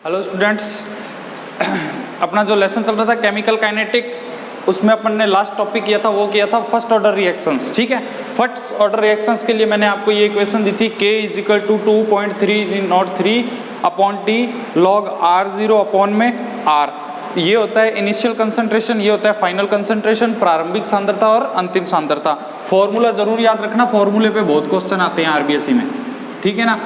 Hello students, अपना जो lesson चल रहा था केमिकल काइनेटिक, उसमें अपन ने लास्ट टॉपिक किया था, वो किया था फर्स्ट ऑर्डर रिएक्शंस। ठीक है, फर्स्ट ऑर्डर रिएक्शंस के लिए मैंने आपको ये इक्वेशन दी थी K = 2.303 upon T log R0 upon में R। ये होता है इनिशियल कंसंट्रेशन, ये होता है फाइनल कंसंट्रेशन, प्रारंभिक सांद्रता और अंतिम सांद्रता। फॉर्मूला जरूर याद रखना, फॉर्मूले पे बहुत क्वेश्चन आते हैं आरबीएससी में। ठीक है ना,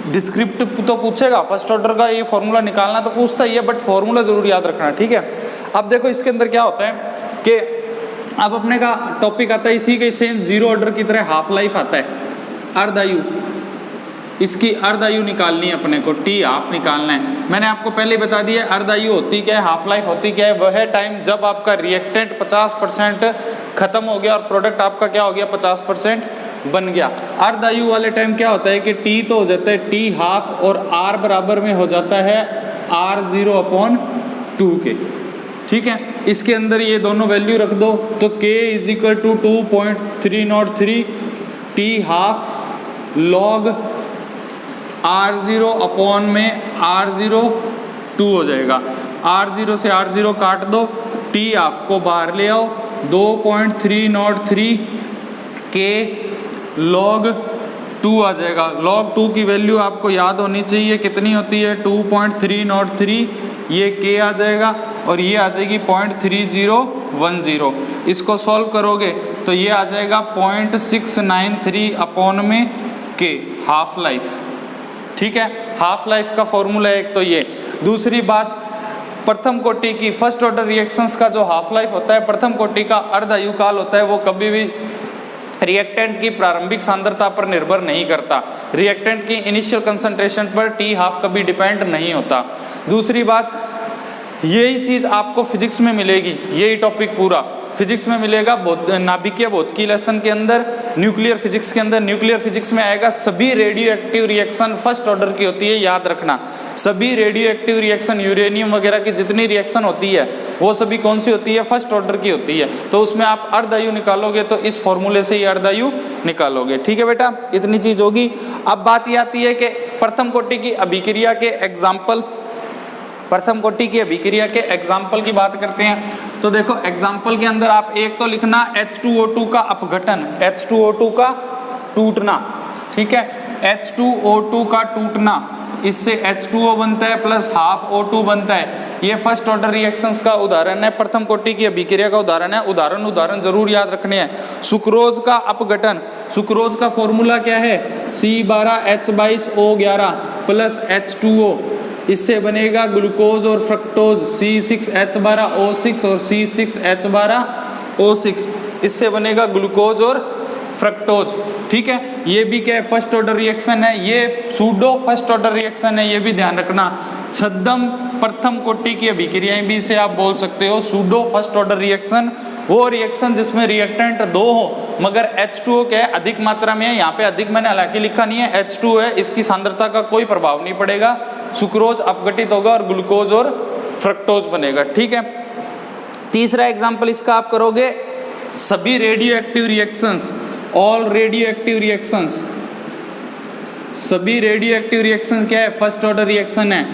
डिस्क्रिप्टिव तो पूछेगा, फर्स्ट ऑर्डर का ये फॉर्मूला निकालना तो पूछता ही है, बट फॉर्मूला जरूर याद रखना। ठीक है, अब देखो इसके अंदर क्या होता है कि अब अपने का टॉपिक आता है इसी के सेम जीरो ऑर्डर की तरह हाफ लाइफ आता है, अर्धायु। इसकी अर्धायु निकालनी है अपने को, टी हाफ निकालना है। मैंने आपको पहले ही बता दिया अर्धायु होती क्या है, हाफ लाइफ होती क्या है। वह टाइम जब आपका रिएक्टेंट 50% खत्म हो गया और प्रोडक्ट आपका क्या हो गया 50% बन गया। अर्धायु वाले टाइम क्या होता है कि टी तो हो जाता है टी हाफ और आर बराबर में हो जाता है R0 अपॉन 2 के। ठीक है, इसके अंदर ये दोनों वैल्यू रख दो तो K = 2.303 T half log R0 upon में R0 2 हो जाएगा। R0 से R0 काट दो, टी हाफ को बाहर ले आओ, 2.303 K log 2 आ जाएगा। log 2 की वैल्यू आपको याद होनी चाहिए, कितनी होती है 2.303, ये K आ जाएगा और ये आ जाएगी 0.3010। इसको सॉल्व करोगे तो ये आ जाएगा 0.693 अपॉन में K हाफ लाइफ। ठीक है, हाफ लाइफ का फॉर्मूला एक तो ये। दूसरी बात, प्रथम कोटि की फर्स्ट ऑर्डर रिएक्शंस का जो हाफ लाइफ होता है, प्रथम कोटि का अर्धायु काल होता है, वो कभी भी रिएक्टेंट की प्रारंभिक सांद्रता पर निर्भर नहीं करता। रिएक्टेंट की इनिशियल कंसंट्रेशन पर टी हाफ कभी डिपेंड नहीं होता। दूसरी बात, यही चीज़ आपको फिजिक्स में मिलेगी, यही टॉपिक पूरा फिजिक्स में मिलेगा, नाभिकीय भौतिकी लेसन के अंदर, न्यूक्लियर फिजिक्स के अंदर। न्यूक्लियर फिजिक्स में आएगा सभी radio active reaction first order की होती है, याद रखना। सभी रेडियो एक्टिव रिएक्शन, यूरेनियम वगैरह की जितनी रिएक्शन होती है वो सभी कौन सी होती है, फर्स्ट ऑर्डर की होती है। तो उसमें आप अर्धायु निकालोगे तो इस फॉर्मूले से ही अर्धायु निकालोगे। ठीक है बेटा, इतनी चीज होगी। अब बात ये आती है कि प्रथम कोटि की अभिक्रिया के एग्जाम्पल, प्रथम कोटि की अभिक्रिया के एग्जाम्पल की बात करते हैं। तो देखो एग्जाम्पल के अंदर आप एक तो लिखना H2O2 का अपघटन, H2O2 का टूटना। ठीक है, H2O2 का टूटना, इससे H2O बनता है प्लस हाफ O2 बनता है। ये फर्स्ट ऑर्डर रिएक्शंस का उदाहरण है, प्रथम कोटि की अभिक्रिया का उदाहरण है। उदाहरण जरूर याद रखने हैं। सुक्रोज का अपघटन, सुक्रोज का फॉर्मूला क्या है, C12H22O11 प्लस H2O, इससे बनेगा ग्लूकोज और फ्रक्टोज C6H12O6 और C6H12O6, इससे बनेगा ग्लूकोज और फ्रक्टोज। ठीक है, ये भी क्या है, फर्स्ट ऑर्डर रिएक्शन है, ये सूडो फर्स्ट ऑर्डर रिएक्शन है, ये भी ध्यान रखना। छद्म प्रथम कोटि की अभिक्रियाएं भी से आप बोल सकते हो सूडो फर्स्ट ऑर्डर रिएक्शन। वो रिएक्शन जिसमें रिएक्टेंट 2 हो मगर H2O क्या है, अधिक मात्रा में है। यहाँ पे अधिक मैंने हालांकि लिखा नहीं है, H2O है, इसकी सांद्रता का कोई प्रभाव नहीं पड़ेगा। सुक्रोज अपघटित होगा और ग्लूकोज और फ्रक्टोज बनेगा। ठीक है, तीसरा एग्जाम्पल इसका आप करोगे, सभी radio active reactions, all radio active reactions, सभी रेडियो एक्टिव रिएक्शन क्या है, फर्स्ट ऑर्डर रिएक्शन है।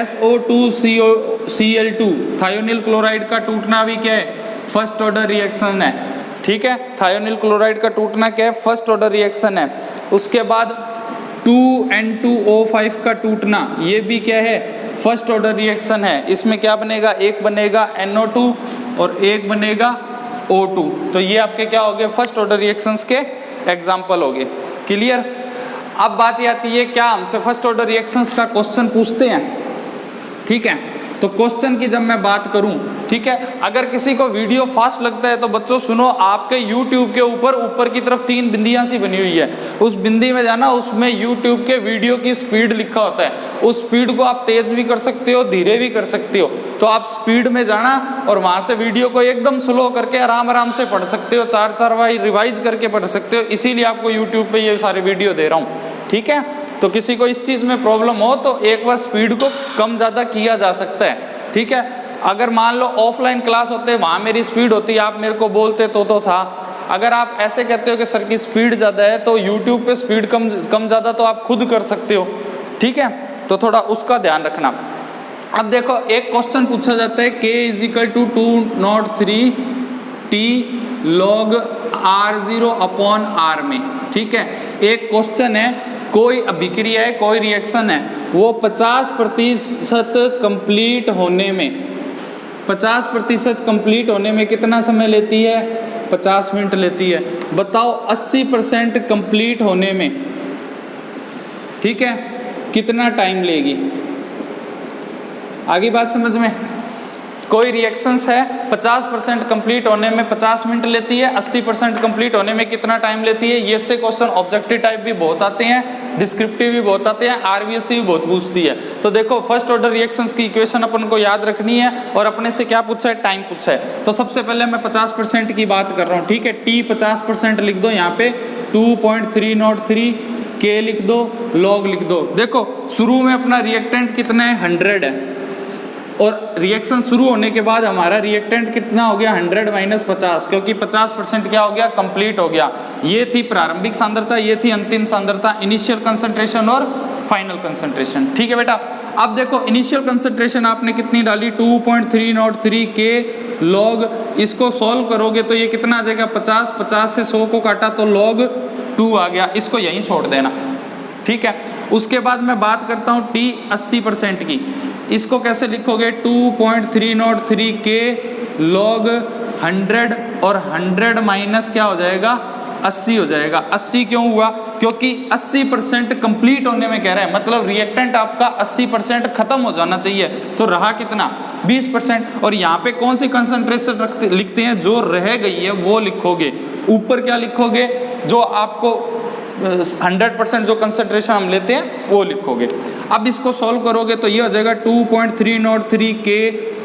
SO2Cl2 थायोनिल क्लोराइड का टूटना भी क्या है, फर्स्ट ऑर्डर रिएक्शन है। ठीक है, थायोनिल क्लोराइड का टूटना क्या है, फर्स्ट ऑर्डर रिएक्शन है। उसके बाद 2N2O5 का टूटना, ये भी क्या है, फर्स्ट ऑर्डर रिएक्शन है। इसमें क्या बनेगा, एक बनेगा NO2 और एक बनेगा O2। तो ये आपके क्या हो गए, फर्स्ट ऑर्डर रिएक्शंस के एग्जाम्पल हो गए। क्लियर। अब बात ये आती है, क्या हमसे फर्स्ट ऑर्डर रिएक्शंस का क्वेश्चन पूछते हैं। ठीक है, तो क्वेश्चन की जब मैं बात करूं, ठीक है, अगर किसी को वीडियो फास्ट लगता है तो बच्चों सुनो, आपके YouTube के ऊपर की तरफ 3 बिंदियां सी बनी हुई है, उस बिंदी में जाना, उसमें YouTube के वीडियो की स्पीड लिखा होता है। उस स्पीड को आप तेज भी कर सकते हो, धीरे भी कर सकते हो। तो आप स्पीड में जाना और वहां से वीडियो को एकदम स्लो करके आराम से पढ़ सकते हो, 4 बार रिवाइज करके पढ़ सकते हो। इसीलिए आपको YouTube पे ये सारे वीडियो दे रहा हूँ। ठीक है, तो किसी को इस चीज़ में प्रॉब्लम हो तो एक बार स्पीड को कम ज़्यादा किया जा सकता है। ठीक है, अगर मान लो ऑफलाइन क्लास होते, वहाँ मेरी स्पीड होती, आप मेरे को बोलते तो था। अगर आप ऐसे कहते हो कि सर की स्पीड ज़्यादा है तो YouTube पे स्पीड कम ज़्यादा तो आप खुद कर सकते हो। ठीक है, तो थोड़ा उसका ध्यान रखना। अब देखो एक क्वेश्चन पूछा जाता है K is equal to 203 T log R0 upon R में, ठीक है। एक क्वेश्चन है, कोई अभिक्रिया है, कोई रिएक्शन है, वो 50% कंप्लीट होने में 50% कंप्लीट होने में कितना समय लेती है? 50 मिनट लेती है। बताओ 80% कंप्लीट होने में, ठीक है, कितना टाइम लेगी? आगे बात समझ में? कोई रिएक्शंस है 50% कंप्लीट होने में 50 मिनट लेती है, 80% कंप्लीट होने में कितना टाइम लेती है? ये से क्वेश्चन ऑब्जेक्टिव टाइप भी बहुत आते हैं, डिस्क्रिप्टिव भी बहुत आते हैं, आरबीएससी भी बहुत पूछती है। तो देखो फर्स्ट ऑर्डर रिएक्शंस की इक्वेशन अपन को याद रखनी है और अपने से क्या पूछा है? टाइम पूछा है। तो सबसे पहले मैं 50% की बात कर रहा हूँ, ठीक है। टी 50% लिख दो यहाँ पे, 2.303 के लिख दो, लॉग लिख दो। देखो शुरू में अपना रिएक्टेंट कितना है? 100 है, और रिएक्शन शुरू होने के बाद हमारा रिएक्टेंट कितना हो गया? 100 माइनस 50, क्योंकि 50% क्या हो गया? कंप्लीट हो गया। ये थी प्रारंभिक सांद्रता, ये थी अंतिम सांद्रता, इनिशियल कंसंट्रेशन और फाइनल कंसंट्रेशन, ठीक है बेटा। अब देखो इनिशियल कंसंट्रेशन आपने कितनी डाली? 2.303 के लॉग, इसको सॉल्व करोगे तो ये कितना आ जाएगा? 50 से 100 को काटा तो लॉग 2 आ गया, इसको यहीं छोड़ देना, ठीक है। उसके बाद मैं बात करता हूँ T 80% की, इसको कैसे लिखोगे? 2.303 के लॉग 100 और 100 माइनस क्या हो जाएगा? 80 हो जाएगा। 80 क्यों हुआ? क्योंकि 80% कंप्लीट होने में कह रहा है, मतलब रिएक्टेंट आपका 80% खत्म हो जाना चाहिए, तो रहा कितना? 20%। और यहाँ पे कौन सी कंसंट्रेशन लिखते हैं? जो रह गई है वो लिखोगे। ऊपर क्या लिखोगे? जो आपको 100% जो कंसंट्रेशन हम लेते हैं वो लिखोगे। अब इसको सॉल्व करोगे तो ये हो जाएगा 2.303 के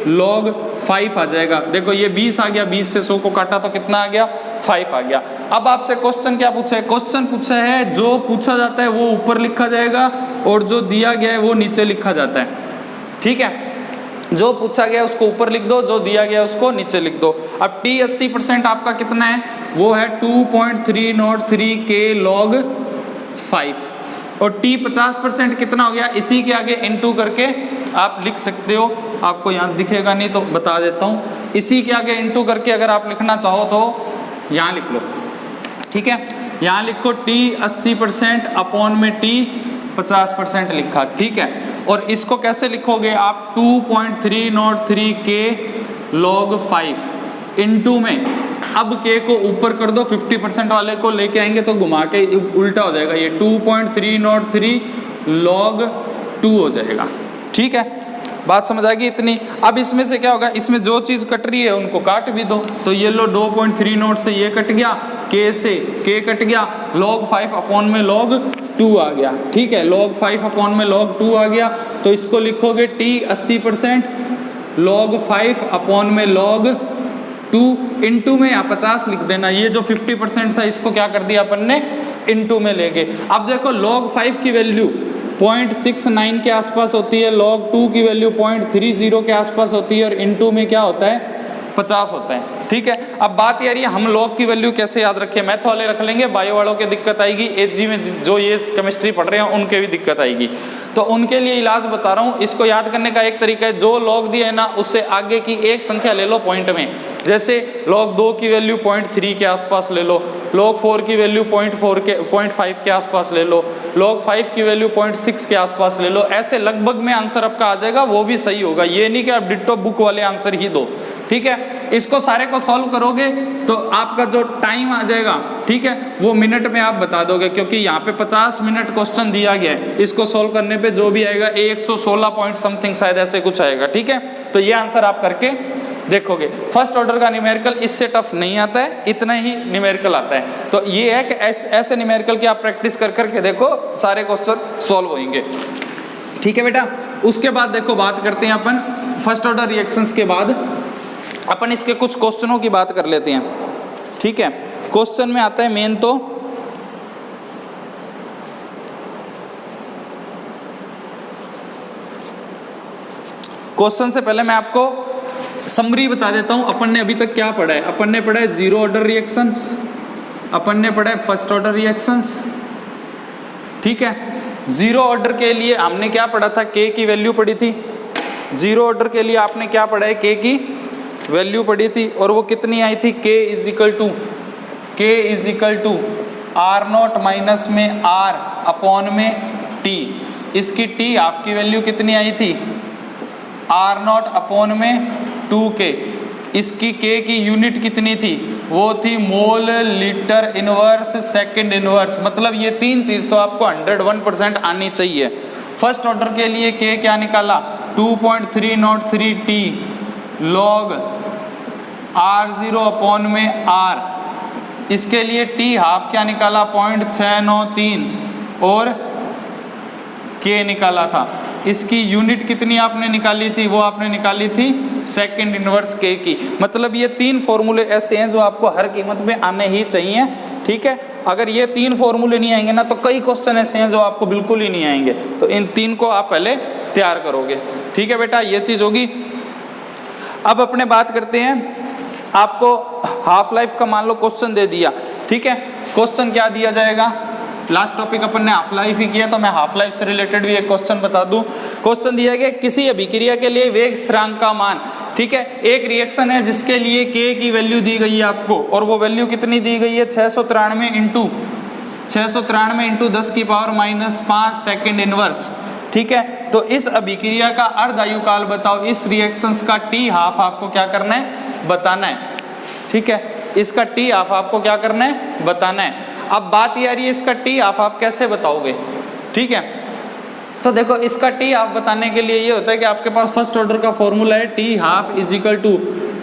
लॉग 5 आ जाएगा। देखो ये 20 आ गया, 20 से 100 को काटा तो कितना आ गया? 5 आ गया। अब आपसे क्वेश्चन क्या पूछा है? क्वेश्चन पूछा है जो पूछा जाता है वो ऊपर लिखा जाएगा और जो दिया गया है वो नीचे लिखा जाता है, ठीक है। जो पूछा गया उसको ऊपर लिख दो, जो दिया गया उसको नीचे लिख दो। अब T 80% आपका कितना है? वो है 2.303 के लॉग 5, और T 50% कितना हो गया? इसी के आगे इनटू करके आप लिख सकते हो, आपको यहाँ दिखेगा नहीं तो बता देता हूँ। इसी के आगे इनटू करके अगर आप लिखना चाहो तो यहाँ लिख लो, ठीक है। यहाँ लिखो T 80% अपॉन में T 50% लिखा, ठीक है। और इसको कैसे लिखोगे आप? 2.303 के लॉग 5 इनटू में, अब के को ऊपर कर दो, 50% वाले को लेके आएंगे तो घुमा के उल्टा हो जाएगा, ये 2.303 लॉग 2 हो जाएगा, ठीक है। बात समझ आ गई इतनी? अब इसमें से क्या होगा? इसमें जो चीज़ कट रही है उनको काट भी दो, तो ये लो 2.30 से ये कट गया, के से के कट गया, log 5 अपॉन में log 2 आ गया, ठीक है। log 5 अपॉन में log 2 आ गया, तो इसको लिखोगे T 80% log 5 अपॉन में log 2 इंटू में यहाँ 50 लिख देना। ये जो 50% था इसको क्या कर दिया अपन ने? इंटू में लेंगे। अब देखो log 5 की वैल्यू 0.69 के आसपास होती है, log 2 की वैल्यू 0.30 के आसपास होती है, और इनटू में क्या होता है? 50 होता है, ठीक है। अब बात ये रही है हम log की वैल्यू कैसे याद रखें? मैथ वाले रख लेंगे, बायो वालों की दिक्कत आएगी, एचजी में जो ये केमिस्ट्री पढ़ रहे हैं उनके भी दिक्कत आएगी, तो उनके लिए इलाज बता रहा हूँ। इसको याद करने का एक तरीका है, जो log दिया है ना उससे आगे की एक संख्या ले लो पॉइंट में, जैसे log 2 की वैल्यू 0.3 के आसपास ले लो, log 4 की वैल्यू 0.5 के आसपास ले लो, log 5 की वैल्यू 0.6 के आसपास ले लो। ऐसे लगभग में आंसर आपका आ जाएगा, वो भी सही होगा, ये नहीं कि आप डिट्टो बुक वाले आंसर ही दो, ठीक है। इसको सारे को सॉल्व करोगे तो आपका जो टाइम आ जाएगा, ठीक है, वो मिनट में आप बता दोगे, क्योंकि यहाँ पे 50 मिनट क्वेश्चन दिया गया है। इसको सॉल्व करने पे जो भी आएगा 116 पॉइंट समथिंग शायद ऐसे कुछ आएगा, ठीक है। तो ये आंसर आप करके देखोगे। फर्स्ट ऑर्डर का न्यूमेरिकल इससे टफ नहीं आता है, इतना ही न्यूमेरिकल आता है। तो ये है कि ऐसे न्यूमेरिकल की आप प्रैक्टिस कर करके देखो, सारे क्वेश्चन सॉल्व होंगे, ठीक है बेटा। उसके बाद देखो बात करते हैं अपन फर्स्ट ऑर्डर रिएक्शंस के बाद अपन इसके कुछ क्वेश्चनों की बात कर लेते हैं, ठीक है। क्वेश्चन में आता है मेन, तो क्वेश्चन से पहले मैं आपको समरी बता देता हूं अपन ने अभी तक क्या पढ़ा है। अपन ने पढ़ा है जीरो ऑर्डर रिएक्शंस, अपन ने पढ़ा है फर्स्ट ऑर्डर रिएक्शंस, ठीक है। जीरो ऑर्डर के लिए हमने क्या पढ़ा था? के की वैल्यू पढ़ी थी, जीरो ऑर्डर के लिए आपने क्या पढ़ा है, के की वैल्यू पढ़ी थी और वो कितनी आई थी, K is equal to R naught minus में आर अपॉन में टी। इसकी टी आपकी वैल्यू कितनी आई थी, आर नॉट अपॉन में 2k। इसकी k की यूनिट कितनी थी, वो थी मोल लीटर इनवर्स सेकंड इनवर्स। मतलब ये तीन चीज तो आपको 101% आनी चाहिए। फर्स्ट ऑर्डर के लिए k क्या निकाला, 2.303 t log r0 अपॉन में r। इसके लिए t हाफ क्या निकाला, 0.693 और k निकाला था। इसकी यूनिट कितनी आपने निकाली थी, वो आपने निकाली थी सेकंड इनवर्स k की। मतलब ये तीन फॉर्मूले ऐसे हैं जो आपको हर कीमत में आने ही चाहिए, ठीक है। अगर ये तीन फॉर्मूले नहीं आएंगे ना तो कई क्वेश्चन ऐसे हैं जो आपको बिल्कुल ही नहीं आएंगे। तो इन तीन को आप पहले तैयार करोगे, ठीक है बेटा, ये चीज होगी। अब अपने बात करते हैं, आपको हाफ लाइफ का मान लो क्वेश्चन दे दिया, ठीक है। क्वेश्चन क्या दिया जाएगा, लास्ट टॉपिक अपन ने हाफ लाइफ ही किया तो मैं हाफ लाइफ से रिलेटेड भी एक क्वेश्चन बता दूं। क्वेश्चन दिया गया किसी अभिक्रिया के लिए वेग स्थिरांक का मान, ठीक है। एक रिएक्शन है जिसके लिए k की वैल्यू दी गई है आपको और वो वैल्यू कितनी दी गई है, 693 इंटू 10 की पावर -5 सेकंड इनवर्स, ठीक है। तो इस अभिक्रिया का अर्ध आयुकाल बताओ। इस रिएक्शंस का टी हाफ आपको क्या करना है, बताना है, ठीक है। इसका टी हाफ आपको क्या करना है, बताना है। अब बात ये आ रही है इसका टी हाफ आप कैसे बताओगे, ठीक है। तो देखो इसका टी हाफ बताने के लिए ये होता है कि आपके पास फर्स्ट ऑर्डर का फॉर्मूला है, T half is equal to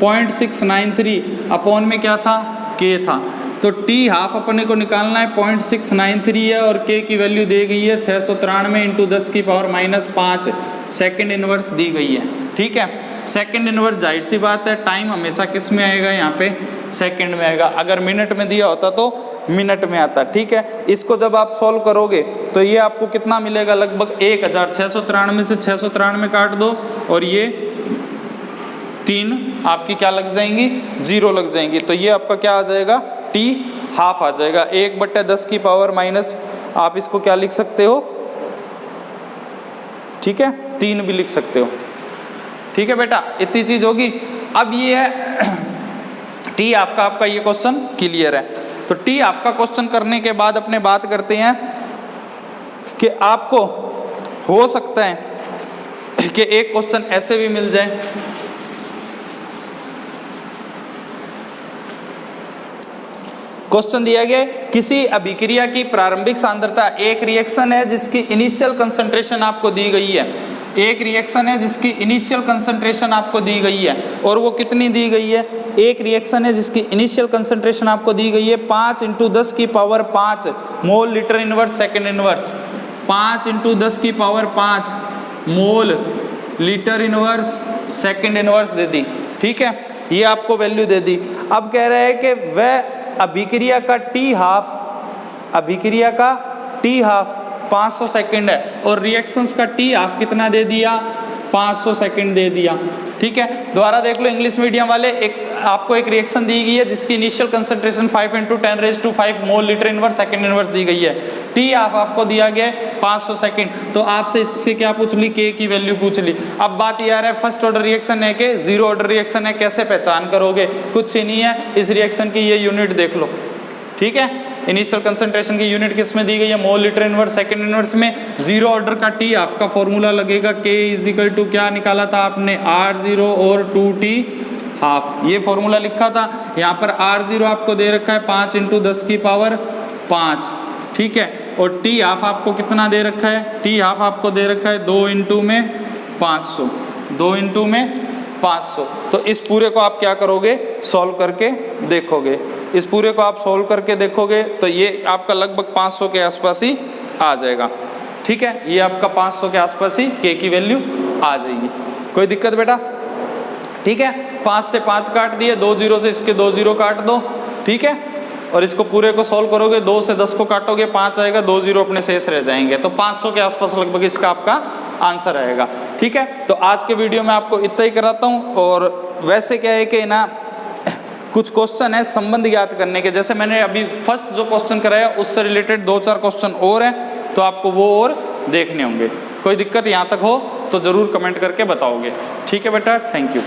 0.693 upon में क्या था, के था। तो टी हाफ अपने को निकालना है, 0.693 है और के की वैल्यू दी गई है 693 इंटू 10 की पावर -5 सेकंड इनवर्स दी गई है, ठीक है। सेकंड इनवर्स जाहिर सी बात है टाइम हमेशा किस में आएगा, यहाँ पे सेकंड में आएगा। अगर मिनट में दिया होता तो मिनट में आता, ठीक है। इसको जब आप सॉल्व करोगे तो ये आपको कितना मिलेगा, लगभग 1693 से 693 काट दो और ये 3 आपकी क्या लग जाएंगी, 0 लग जाएंगी। तो ये आपका क्या आ जाएगा, टी हाफ आ जाएगा। 1/10 की पावर माइनस, आप इसको क्या लिख सकते हो, ठीक है, 3 भी लिख सकते हो, ठीक है बेटा। इतनी चीज होगी। अब ये है टी हाफ का आपका ये क्वेश्चन क्लियर है। तो टी हाफ का क्वेश्चन करने के बाद अपने बात करते हैं कि आपको हो सकता है कि एक क्वेश्चन ऐसे भी मिल जाए, क्वेश्चन दिया गया किसी अभिक्रिया की प्रारंभिक सांद्रता, एक रिएक्शन है जिसकी इनिशियल कंसंट्रेशन आपको दी गई है, एक रिएक्शन है जिसकी इनिशियल कंसंट्रेशन आपको दी गई है और वो कितनी दी गई है, एक रिएक्शन है जिसकी इनिशियल कंसंट्रेशन आपको दी गई है 5 इंटू 10 की power 5 mole litre inverse second inverse, 5 into 10 की power 5 mole litre inverse second inverse दे दी, ठीक है। ये आपको वैल्यू दे दी। अब कह रहे हैं कि वह अभिक्रिया का टी हाफ 500 सेकंड है और रिएक्शंस का टी हाफ कितना दे दिया, 500 सेकंड दे दिया, ठीक है। दोबारा देख लो इंग्लिश मीडियम वाले, आपको एक रिएक्शन दी गई है जिसकी initial concentration 5 into 10⁵ mole litre inverse second inverse दी गई है, टी हाफ आपको दिया गया है 500 सेकंड। तो आपसे इससे क्या पूछ ली, के की वैल्यू पूछ ली। अब बात ये आ रहा है फर्स्ट ऑर्डर रिएक्शन है कि जीरो ऑर्डर रिएक्शन है, कैसे पहचान करोगे, कुछ ही नहीं है। इस रिएक्शन की ये यूनिट देख लो, ठीक है। इनिशियल कंसंट्रेशन की यूनिट किस में दी गई है, मोल लीटर इनवर्स सेकंड इनवर्स में। जीरो ऑर्डर का टी हाफ का फॉर्मूला लगेगा, के इज इक्वल टू क्या निकाला था आपने, R0 और 2t हाफ, ये फॉर्मूला लिखा था। यहाँ पर R0 आपको दे रखा है 5 इंटू 10 की पावर 5, ठीक है। और टी हाफ आपको कितना दे रखा है, टी हाफ आपको दे रखा है 2 इंटू में 500, 2 इंटू में 500। तो इस पूरे को आप क्या करोगे, सॉल्व करके देखोगे। इस पूरे को आप सॉल्व करके देखोगे तो ये आपका लगभग 500 के आसपास ही आ जाएगा, ठीक है। ये आपका 500 के आसपास ही के की वैल्यू आ जाएगी। कोई दिक्कत बेटा, ठीक है। 5 से 5 काट दिए, 2 0 से इसके 2 0 काट दो, ठीक है। और इसको पूरे को सॉल्व करोगे, 2 से 10 को काटोगे 5 आएगा, 2 0 अपने शेष रह जाएंगे। तो 500 के आसपास लगभग इसका आपका आंसर आएगा, ठीक है। तो आज के वीडियो में आपको इतना ही कराता हूँ। और वैसे क्या है कि ना कुछ क्वेश्चन है संबंध ज्ञात करने के, जैसे मैंने अभी फर्स्ट जो क्वेश्चन कराया उससे रिलेटेड 2-4 क्वेश्चन और हैं, तो आपको वो और देखने होंगे। कोई दिक्कत यहाँ तक हो तो तो ज़रूर कमेंट करके बताओगे। ठीक है बेटा, थैंक यू।